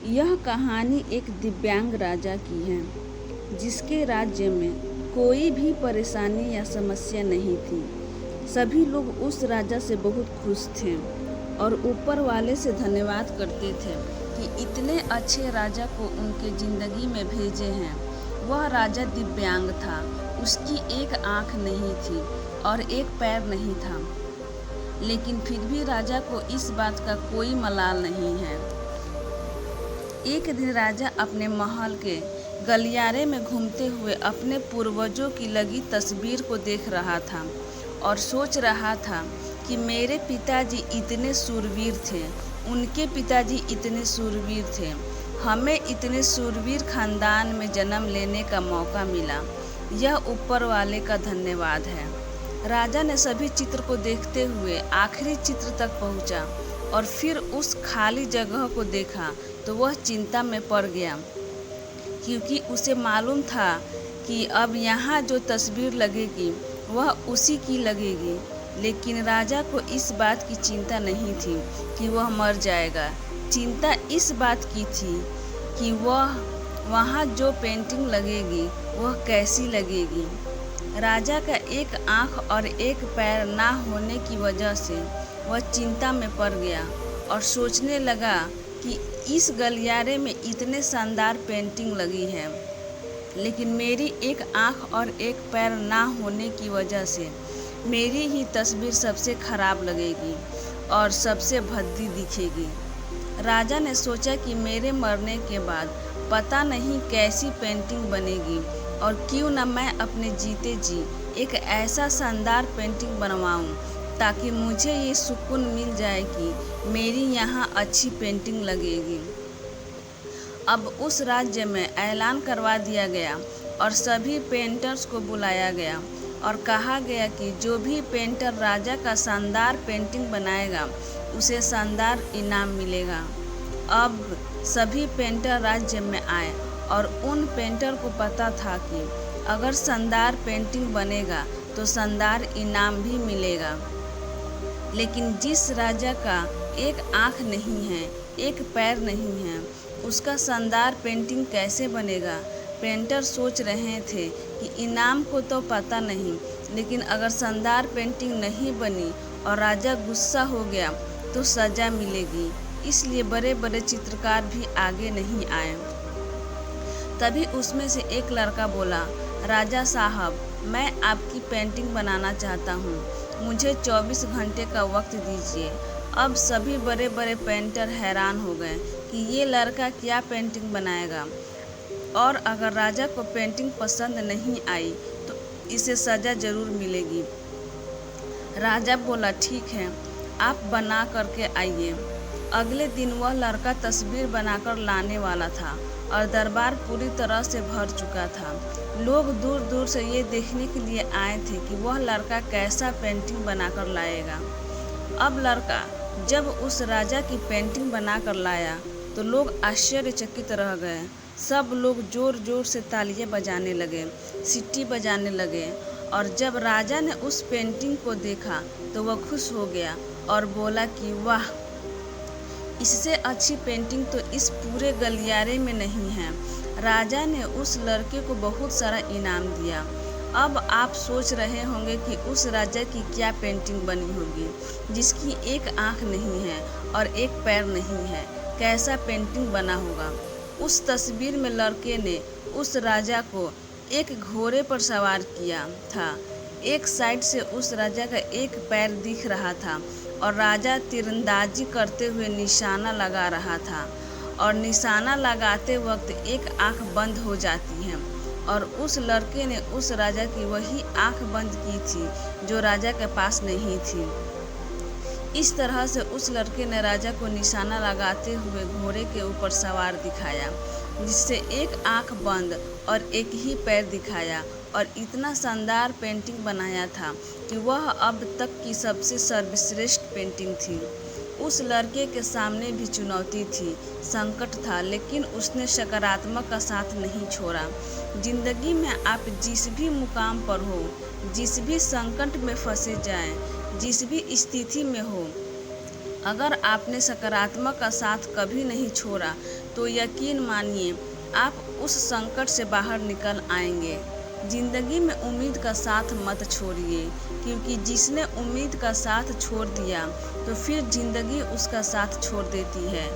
यह कहानी एक दिव्यांग राजा की है, जिसके राज्य में कोई भी परेशानी या समस्या नहीं थी। सभी लोग उस राजा से बहुत खुश थे और ऊपर वाले से धन्यवाद करते थे कि इतने अच्छे राजा को उनके ज़िंदगी में भेजे हैं। वह राजा दिव्यांग था, उसकी एक आँख नहीं थी और एक पैर नहीं था, लेकिन फिर भी राजा को इस बात का कोई मलाल नहीं है। एक दिन राजा अपने महल के गलियारे में घूमते हुए अपने पूर्वजों की लगी तस्वीर को देख रहा था और सोच रहा था कि मेरे पिताजी इतने शूरवीर थे, उनके पिताजी इतने शूरवीर थे, हमें इतने शूरवीर खानदान में जन्म लेने का मौका मिला। यह ऊपर वाले का धन्यवाद है। राजा ने सभी चित्र को देखते हुए आखिरी चित्र तक पहुंचा और फिर उस खाली जगह को देखा तो वह चिंता में पड़ गया, क्योंकि उसे मालूम था कि अब यहाँ जो तस्वीर लगेगी वह उसी की लगेगी। लेकिन राजा को इस बात की चिंता नहीं थी कि वह मर जाएगा। चिंता इस बात की थी कि वह वहाँ जो पेंटिंग लगेगी वह कैसी लगेगी। राजा का एक आँख और एक पैर ना होने की वजह से वह चिंता में पड़ गया और सोचने लगा कि इस गलियारे में इतने शानदार पेंटिंग लगी है, लेकिन मेरी एक आँख और एक पैर ना होने की वजह से मेरी ही तस्वीर सबसे खराब लगेगी और सबसे भद्दी दिखेगी। राजा ने सोचा कि मेरे मरने के बाद पता नहीं कैसी पेंटिंग बनेगी और क्यों न मैं अपने जीते जी एक ऐसा शानदार पेंटिंग बनवाऊं ताकि मुझे ये सुकून मिल जाए कि मेरी यहाँ अच्छी पेंटिंग लगेगी। अब उस राज्य में ऐलान करवा दिया गया और सभी पेंटर्स को बुलाया गया और कहा गया कि जो भी पेंटर राजा का शानदार पेंटिंग बनाएगा उसे शानदार इनाम मिलेगा। अब सभी पेंटर राज्य में आए और उन पेंटर को पता था कि अगर शानदार पेंटिंग बनेगा तो शानदार इनाम भी मिलेगा। लेकिन जिस राजा का एक आँख नहीं है, एक पैर नहीं है, उसका शानदार पेंटिंग कैसे बनेगा? पेंटर सोच रहे थे कि इनाम को तो पता नहीं, लेकिन अगर शानदार पेंटिंग नहीं बनी और राजा गुस्सा हो गया तो सज़ा मिलेगी। इसलिए बड़े बड़े चित्रकार भी आगे नहीं आए। तभी उसमें से एक लड़का बोला, राजा साहब, मैं आपकी पेंटिंग बनाना चाहता हूँ, मुझे 24 घंटे का वक्त दीजिए। अब सभी बड़े बड़े पेंटर हैरान हो गए कि ये लड़का क्या पेंटिंग बनाएगा, और अगर राजा को पेंटिंग पसंद नहीं आई तो इसे सज़ा ज़रूर मिलेगी। राजा बोला, ठीक है, आप बना करके आइए। अगले दिन वह लड़का तस्वीर बनाकर लाने वाला था और दरबार पूरी तरह से भर चुका था। लोग दूर दूर से ये देखने के लिए आए थे कि वह लड़का कैसा पेंटिंग बनाकर लाएगा। अब लड़का जब उस राजा की पेंटिंग बनाकर लाया तो लोग आश्चर्यचकित रह गए। सब लोग ज़ोर ज़ोर से तालियां बजाने लगे, सीटी बजाने लगे, और जब राजा ने उस पेंटिंग को देखा तो वह खुश हो गया और बोला कि वाह, इससे अच्छी पेंटिंग तो इस पूरे गलियारे में नहीं है। राजा ने उस लड़के को बहुत सारा इनाम दिया। अब आप सोच रहे होंगे कि उस राजा की क्या पेंटिंग बनी होगी, जिसकी एक आँख नहीं है और एक पैर नहीं है। कैसा पेंटिंग बना होगा। उस तस्वीर में लड़के ने उस राजा को एक घोड़े पर सवार किया था। एक साइड से उस राजा का एक पैर दिख रहा था और राजा तीरंदाजी करते हुए निशाना लगा रहा था, और निशाना लगाते वक्त एक आँख बंद हो जाती है, और उस लड़के ने उस राजा की वही आँख बंद की थी जो राजा के पास नहीं थी। इस तरह से उस लड़के ने राजा को निशाना लगाते हुए घोड़े के ऊपर सवार दिखाया, जिससे एक आँख बंद और एक ही पैर दिखाया, और इतना शानदार पेंटिंग बनाया था कि वह अब तक की सबसे सर्वश्रेष्ठ पेंटिंग थी। उस लड़के के सामने भी चुनौती थी, संकट था, लेकिन उसने सकारात्मक का साथ नहीं छोड़ा। जिंदगी में आप जिस भी मुकाम पर हो, जिस भी संकट में फंसे जाएं, जिस भी स्थिति में हो, अगर आपने सकारात्मक का साथ कभी नहीं छोड़ा तो यकीन मानिए आप उस संकट से बाहर निकल आएंगे। जिंदगी में उम्मीद का साथ मत छोड़िए, क्योंकि जिसने उम्मीद का साथ छोड़ दिया तो फिर जिंदगी उसका साथ छोड़ देती है।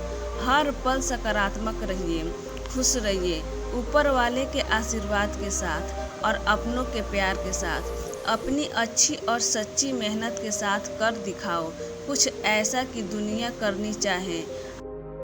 हर पल सकारात्मक रहिए, खुश रहिए, ऊपर वाले के आशीर्वाद के साथ और अपनों के प्यार के साथ। अपनी अच्छी और सच्ची मेहनत के साथ कर दिखाओ कुछ ऐसा कि दुनिया करनी चाहे।